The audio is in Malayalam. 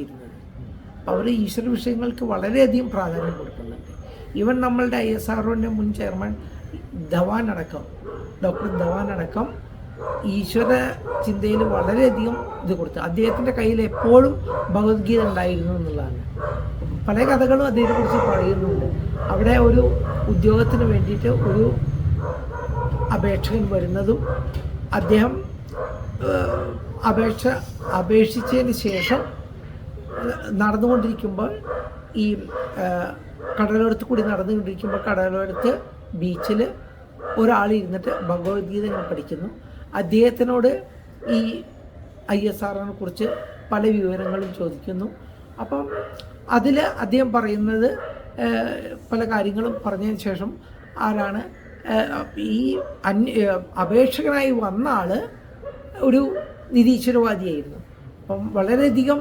ഇരുന്നത്. അവർ ഈശ്വര വിഷയങ്ങൾക്ക് വളരെയധികം പ്രാധാന്യം കൊടുക്കുന്നുണ്ട്. ഈവൻ നമ്മളുടെ ISROൻ്റെ മുൻ ചെയർമാൻ ധവാൻ അടക്കം, ഡോക്ടർ ധവാൻ അടക്കം ഈശ്വര ചിന്തയിൽ വളരെയധികം ഇത് കൊടുത്തു. അദ്ദേഹത്തിൻ്റെ കയ്യിൽ എപ്പോഴും ഭഗവത്ഗീത ഉണ്ടായിരുന്നു എന്നുള്ളതാണ്. പല കഥകളും അദ്ദേഹത്തെക്കുറിച്ച് പറയുന്നുണ്ട്. അവിടെ ഒരു ഉദ്യോഗത്തിന് വേണ്ടിയിട്ട് ഒരു അപേക്ഷകൻ വരുന്നതും അദ്ദേഹം അപേക്ഷിച്ചതിന് ശേഷം നടന്നുകൊണ്ടിരിക്കുമ്പോൾ ഈ കടലോരത്ത് കൂടി നടന്നുകൊണ്ടിരിക്കുമ്പോൾ കടലോരത്ത് ബീച്ചിൽ ഒരാൾ ഇരുന്നിട്ട് ഭഗവത്ഗീത ഇങ്ങനെ പഠിക്കുന്നു. അദ്ദേഹത്തിനോട് ഈ ISROനെ കുറിച്ച് പല വിവരങ്ങളും ചോദിക്കുന്നു. അപ്പം അതിൽ അദ്ദേഹം പറയുന്നത് പല കാര്യങ്ങളും പറഞ്ഞതിന് ശേഷം ആരാണ് ഈ അപേക്ഷകനായി വന്ന ആൾ ഒരു നിരീശ്വരവാദിയായിരുന്നു. അപ്പം വളരെയധികം